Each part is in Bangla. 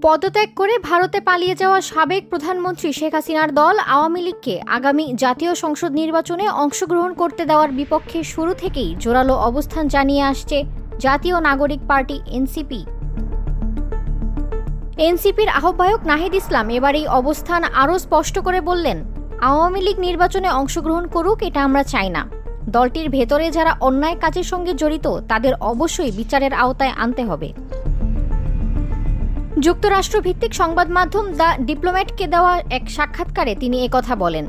পদত্যাগ করে ভারতে পালিয়ে যাওয়া সাবেক প্রধানমন্ত্রী শেখ হাসিনার দল আওয়ামী লীগকে আগামী জাতীয় সংসদ নির্বাচনে অংশগ্রহণ করতে দেওয়ার বিপক্ষে শুরু থেকেই জোরালো অবস্থান জানিয়ে আসছে জাতীয় নাগরিক পার্টি এনসিপি। এনসিপির আহ্বায়ক নাহিদ ইসলাম এবার এই অবস্থান আরও স্পষ্ট করে বললেন, আওয়ামী লীগ নির্বাচনে অংশগ্রহণ করুক, এটা আমরা চাই না। দলটির ভেতরে যারা অন্যায় কাজের সঙ্গে জড়িত তাদের অবশ্যই বিচারের আওতায় আনতে হবে। যুক্তরাষ্ট্রভিত্তিক সংবাদ মাধ্যম দ্য ডিপ্লোম্যাটকে দেওয়া এক সাক্ষাৎকারে তিনি একথা বলেন।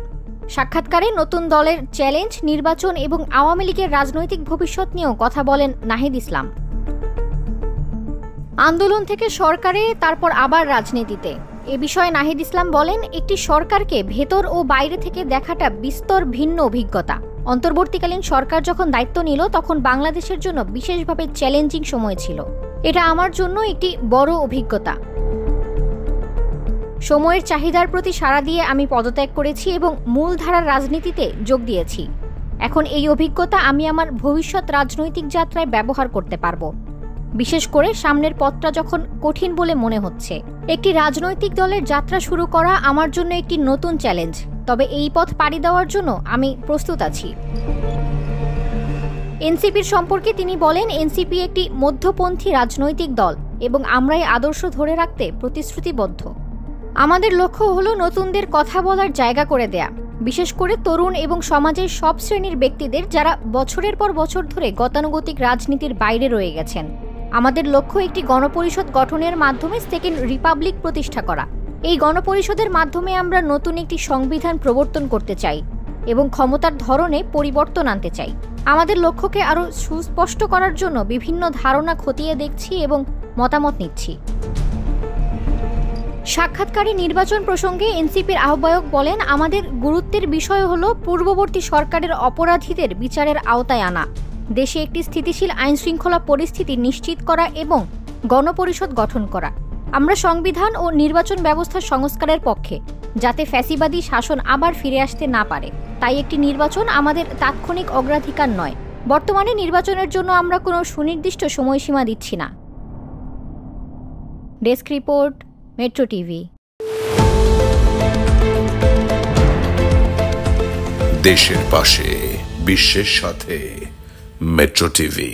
সাক্ষাৎকারে নতুন দলের চ্যালেঞ্জ, নির্বাচন এবং আওয়ামী লীগের রাজনৈতিক ভবিষ্যৎ নিয়েও কথা বলেন নাহিদ ইসলাম। আন্দোলন থেকে সরকারে, তারপর আবার রাজনীতিতে, এ বিষয়ে নাহিদ ইসলাম বলেন, একটি সরকারকে ভেতর ও বাইরে থেকে দেখাটা বিস্তর ভিন্ন অভিজ্ঞতা। অন্তর্বর্তীকালীন সরকার যখন দায়িত্ব নিল তখন বাংলাদেশের জন্য বিশেষভাবে চ্যালেঞ্জিং সময় ছিল। এটা আমার জন্য একটি বড় অভিজ্ঞতা। সময়ের চাহিদার প্রতি সাড়া দিয়ে আমি পদত্যাগ করেছি এবং মূলধারার রাজনীতিতে যোগ দিয়েছি। এখন এই অভিজ্ঞতা আমি আমার ভবিষ্যৎ রাজনৈতিক যাত্রায় ব্যবহার করতে পারব, বিশেষ করে সামনের পথটা যখন কঠিন বলে মনে হচ্ছে। একটি রাজনৈতিক দলের যাত্রা শুরু করা আমার জন্য একটি নতুন চ্যালেঞ্জ, তবে এই পথ পাড়ি দেওয়ার জন্য আমি প্রস্তুত আছি। এনসিপির সম্পর্কে তিনি বলেন, এনসিপি একটি মধ্যপন্থী রাজনৈতিক দল এবং আমরা এই আদর্শ ধরে রাখতে প্রতিশ্রুতিবদ্ধ। আমাদের লক্ষ্য হলো নতুনদের কথা বলার জায়গা করে দেয়া, বিশেষ করে তরুণ এবং সমাজের সব শ্রেণীর ব্যক্তিদের যারা বছরের পর বছর ধরে গতানুগতিক রাজনীতির বাইরে রয়ে গেছেন। আমাদের লক্ষ্য একটি গণপরিষদ গঠনের মাধ্যমে সেকেন্ড রিপাবলিক প্রতিষ্ঠা করা। এই গণপরিষদের মাধ্যমে আমরা নতুন একটি সংবিধান প্রবর্তন করতে চাই এবং ক্ষমতার ধরনে পরিবর্তন আনতে চাই। আমাদের লক্ষ্যকে আরও সুস্পষ্ট করার জন্য বিভিন্ন ধারণা খতিয়ে দেখছি এবং মতামত নিচ্ছি। সাক্ষাৎকারে নির্বাচন প্রসঙ্গে এনসিপির আহ্বায়ক বলেন, আমাদের গুরুত্বের বিষয় হল পূর্ববর্তী সরকারের অপরাধীদের বিচারের আওতায় আনা, দেশে একটি স্থিতিশীল আইনশৃঙ্খলা পরিস্থিতি নিশ্চিত করা এবং গণপরিষদ গঠন করা। আমরা সংবিধান ও নির্বাচন ব্যবস্থার সংস্কারের পক্ষে, যাতে ফ্যাসিবাদী শাসন আবার ফিরে আসতে না পারে। তাই একটি নির্বাচন আমাদের তাৎক্ষণিক অগ্রাধিকার নয়। বর্তমানে নির্বাচনের জন্য আমরা কোনো সুনির্দিষ্ট সময়সীমা দিচ্ছি না। Desk report, metro TV. দেশের পাশে, বিশ্বের সাথে, মেট্রো টিভি।